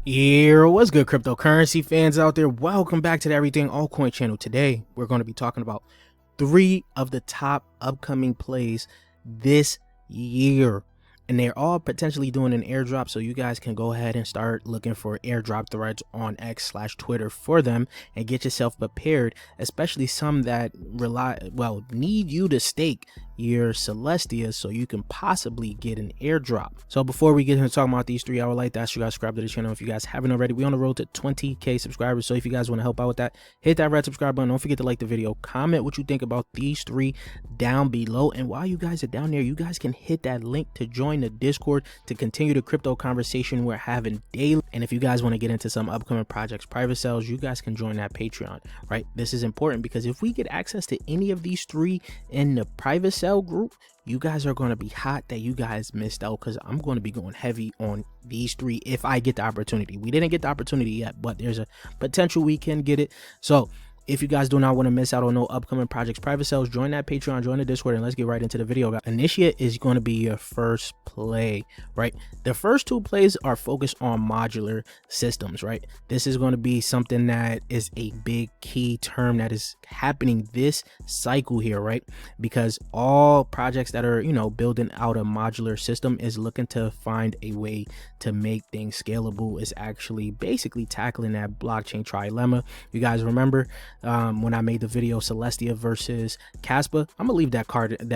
Yeah, what's good, cryptocurrency fans out there? Welcome back to the Everything Altcoin channel. Today, we're going to be talking about 3 of the top upcoming plays this year. And they're all potentially doing an airdrop, so you guys can go ahead and start looking for airdrop threads on X/Twitter for them and get yourself prepared, especially some that need you to stake your Celestia so you can possibly get an airdrop. So before we get into talking about these 3, I would like to ask you guys to subscribe to the channel if you guys haven't already. We're on the road to 20k subscribers, so if you guys want to help out with that, hit that red subscribe button. Don't forget to like the video, comment what you think about these 3 down below, and while you guys are down there, you guys can hit that link to join the Discord to continue the crypto conversation we're having daily. And if you guys want to get into some upcoming projects, private sales, you guys can join that Patreon, right? This is important because if we get access to any of these 3 in the private sale group, you guys are going to be hot that you guys missed out, because I'm going to be going heavy on these 3 if I get the opportunity. We didn't get the opportunity yet, but there's a potential we can get it. So if you guys do not want to miss out on no upcoming projects, private sales, join that Patreon, join the Discord, and let's get right into the video. Initia is going to be your first play, right? The first 2 plays are focused on modular systems, right? This is going to be something that is a big key term that is happening this cycle here, right? Because all projects that are, building out a modular system is looking to find a way to make things scalable, is actually basically tackling that blockchain trilemma. You guys remember when I made the video Celestia versus Caspa? I'm gonna leave that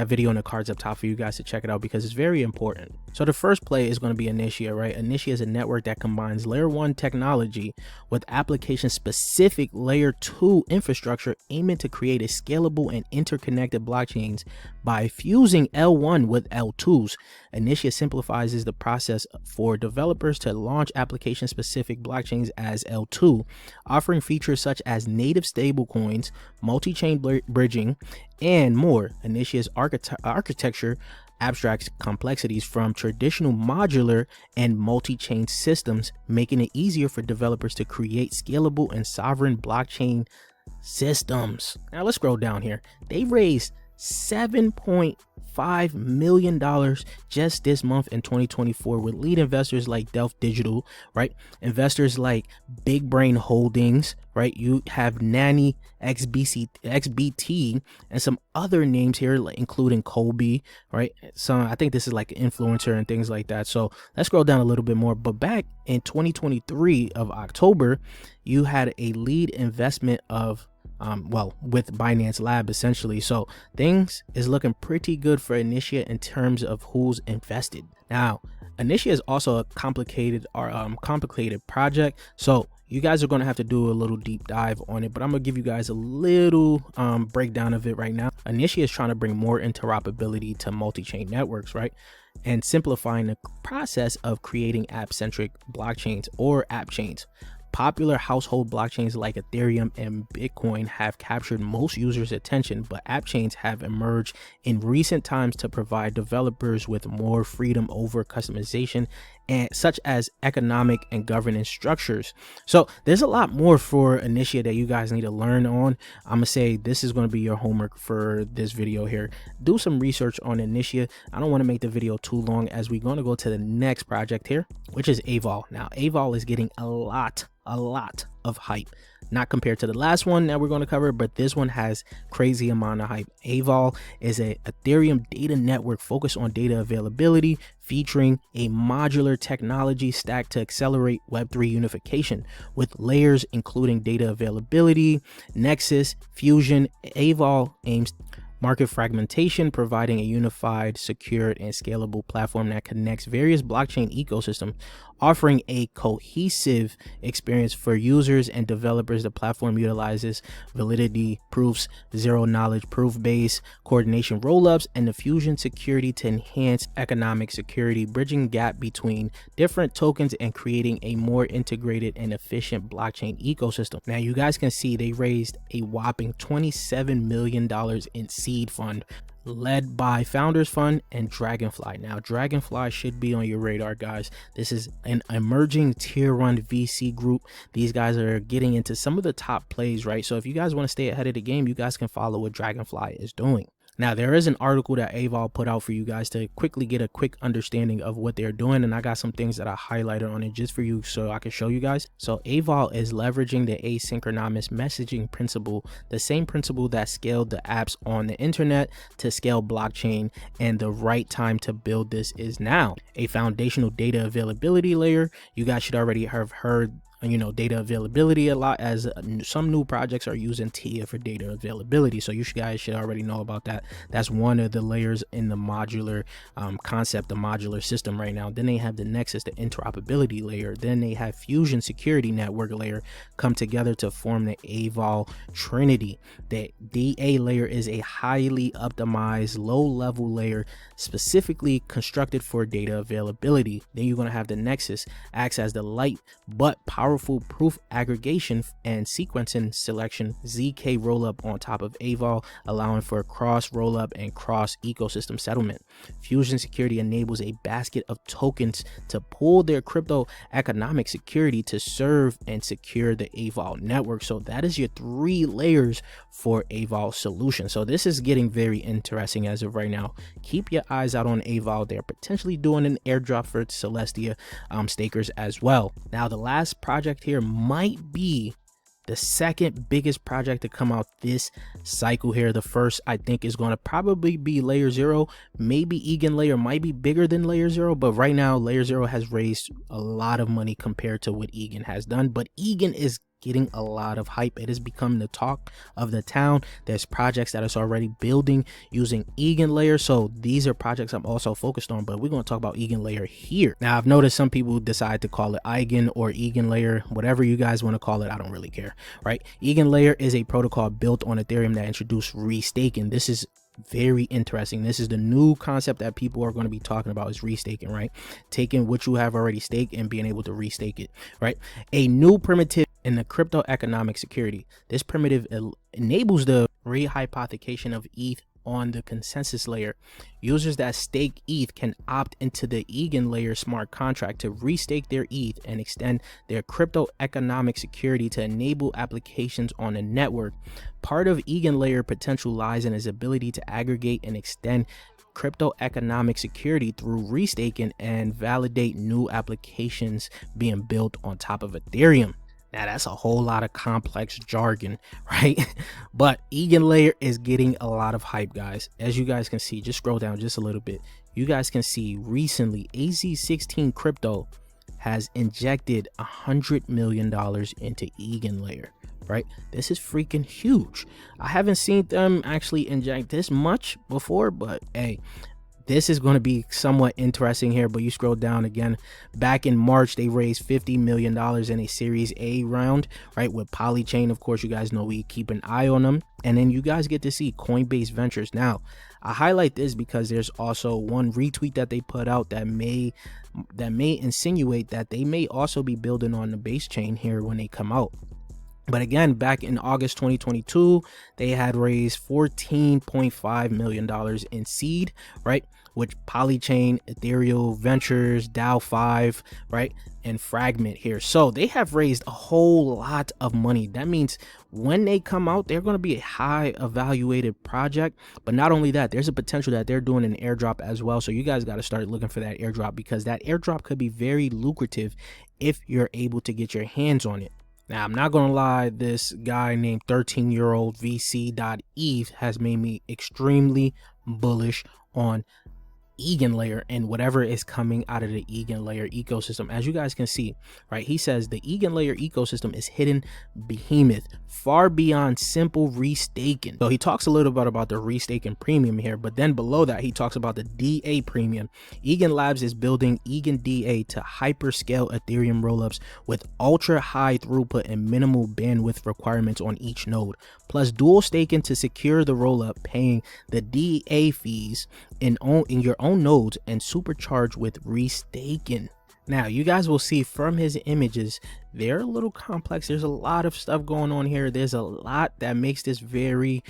video in the cards up top for you guys to check it out because it's very important. So the first play is going to be Initia, right? Initia is a network that combines layer 1 technology with application specific layer 2 infrastructure, aiming to create a scalable and interconnected blockchains by fusing L1 with L2s. Initia simplifies the process for developers to launch application specific blockchains as L2, offering features such as native stablecoins, multi-chain bridging, and more. Initia's architecture abstracts complexities from traditional modular and multi-chain systems, making it easier for developers to create scalable and sovereign blockchain systems. Now let's scroll down here. They raised $7.5 million just this month in 2024 with lead investors like Delph Digital, right? Investors like Big Brain Holdings, right? You have Nanny XBT and some other names here, like including Kobe, right? So I think this is like an influencer and things like that. So let's scroll down a little bit more. But back in 2023 of October, you had a lead investment of with Binance Lab essentially. So things is looking pretty good for Initia in terms of who's invested. Now, Initia is also a complicated project, so you guys are going to have to do a little deep dive on it, but I'm gonna give you guys a little breakdown of it right now. Initia is trying to bring more interoperability to multi-chain networks, right? And simplifying the process of creating app-centric blockchains or app chains. Popular household blockchains like Ethereum and Bitcoin have captured most users' attention, but app chains have emerged in recent times to provide developers with more freedom over customization, and such as economic and governance structures. So there's a lot more for Initia that you guys need to learn on. I'm gonna say this is going to be your homework for this video here. Do some research on Initia. I don't want to make the video too long, as we're going to go to the next project here, which is Aval. Now Aval is getting a lot of hype, not compared to the last one that we're going to cover, but this one has crazy amount of hype. Aval is a Ethereum data network focused on data availability, featuring a modular technology stack to accelerate Web3 unification with layers including data availability, nexus, fusion. Aval aims market fragmentation, providing a unified, secured, and scalable platform that connects various blockchain ecosystems, offering a cohesive experience for users and developers. The platform utilizes validity proofs, zero knowledge proof-based coordination rollups, and the fusion security to enhance economic security, bridging gap between different tokens and creating a more integrated and efficient blockchain ecosystem. Now you guys can see they raised a whopping $27 million in seed fund, led by Founders Fund and Dragonfly. Now Dragonfly should be on your radar, guys. This is an emerging tier 1 VC group. These guys are getting into some of the top plays, right? So if you guys want to stay ahead of the game, you guys can follow what Dragonfly is doing. Now, there is an article that Aval put out for you guys to quickly get a quick understanding of what they're doing, and I got some things that I highlighted on it just for you so I can show you guys. So Aval is leveraging the asynchronous messaging principle, the same principle that scaled the apps on the internet to scale blockchain, and the right time to build this is now. A foundational data availability layer. You guys should already have heard data availability a lot, as some new projects are using TIA for data availability. So you guys should already know about that. That's one of the layers in the modular concept, the modular system right now. Then they have the Nexus, the interoperability layer. Then they have Fusion security network layer come together to form the Aval Trinity. The DA layer is a highly optimized low-level layer specifically constructed for data availability. Then you're going to have the Nexus, acts as the light but powerful proof aggregation and sequencing selection ZK rollup on top of Aval, allowing for cross rollup and cross ecosystem settlement. Fusion security enables a basket of tokens to pool their crypto economic security to serve and secure the Aval network. So that is your 3 layers for Aval solution. So this is getting very interesting as of right now. Keep your eyes out on Aval. They're potentially doing an airdrop for Celestia stakers as well. Now, the last project here might be the second biggest project to come out this cycle here. The first, I think, is going to probably be Layer 0. Maybe Egan Layer might be bigger than Layer 0, but right now Layer 0 has raised a lot of money compared to what Egan has done. But Egan is getting a lot of hype. It has become the talk of the town. There's projects that is already building using Egan Layer. So these are projects I'm also focused on, but we're going to talk about Egan Layer here. Now, I've noticed some people decide to call it Egan or Egan Layer, whatever you guys want to call it. I don't really care, right? Egan Layer is a protocol built on Ethereum that introduced restaking. This is very interesting. This is the new concept that people are going to be talking about, is restaking, right? Taking what you have already staked and being able to restake it, right? A new primitive in the crypto economic security. This primitive enables the rehypothecation of ETH on the consensus layer. Users that stake ETH can opt into the Egan Layer smart contract to restake their ETH and extend their crypto economic security to enable applications on the network. Part of Egan Layer potential lies in its ability to aggregate and extend crypto economic security through restaking and validate new applications being built on top of Ethereum. Now, that's a whole lot of complex jargon, right? But Egan Layer is getting a lot of hype, guys. As you guys can see, just scroll down just a little bit. You guys can see recently AZ16 Crypto has injected $100 million into Egan Layer, right? This is freaking huge. I haven't seen them actually inject this much before, but hey, this is going to be somewhat interesting here. But you scroll down again, back in March, they raised $50 million in a Series A round, right? With Polychain, of course, you guys know we keep an eye on them. And then you guys get to see Coinbase Ventures. Now, I highlight this because there's also one retweet that they put out that may insinuate that they may also be building on the base chain here when they come out. But again, back in August 2022, they had raised $14.5 million in seed, right? Which Polychain, Ethereal Ventures, DAO5, right? And Fragment here. So they have raised a whole lot of money. That means when they come out, they're going to be a high evaluated project. But not only that, there's a potential that they're doing an airdrop as well. So you guys got to start looking for that airdrop, because that airdrop could be very lucrative if you're able to get your hands on it. Now, I'm not going to lie, this guy named 13-year-old VC.eth has made me extremely bullish on Egan Layer and whatever is coming out of the Egan Layer ecosystem. As you guys can see, right, he says the Egan Layer ecosystem is hidden behemoth, far beyond simple restaking. So he talks a little bit about the restaking premium here, but then below that he talks about the DA premium. Egan Labs is building Egan DA to hyperscale Ethereum rollups with ultra high throughput and minimal bandwidth requirements on each node, plus dual staking to secure the rollup, paying the DA fees in your own nodes and supercharged with restaking. Now, you guys will see from his images, they're a little complex. There's a lot of stuff going on here. There's a lot that makes this very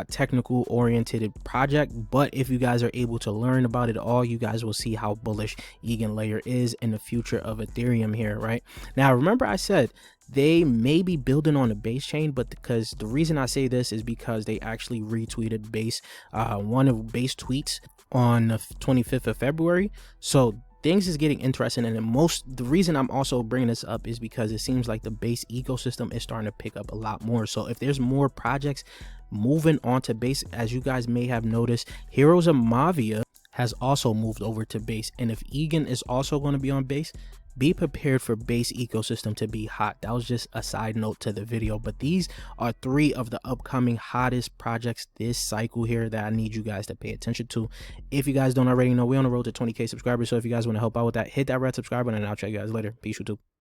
technical oriented project. But if you guys are able to learn about it all, you guys will see how bullish Egan Layer is in the future of Ethereum here, right? Now, remember I said they may be building on the base chain, but because the reason I say this is because they actually retweeted base one of base tweets on the 25th of February. So things is getting interesting, and the reason I'm also bringing this up is because it seems like the base ecosystem is starting to pick up a lot more. So if there's more projects moving onto base, as you guys may have noticed, Heroes of Mavia has also moved over to base, and if Egan is also going to be on base, be prepared for base ecosystem to be hot. That was just a side note to the video, but these are 3 of the upcoming hottest projects this cycle here that I need you guys to pay attention to. If you guys don't already know, we're on the road to 20K subscribers, so if you guys want to help out with that, hit that red subscribe button, and I'll check you guys later. Peace, YouTube.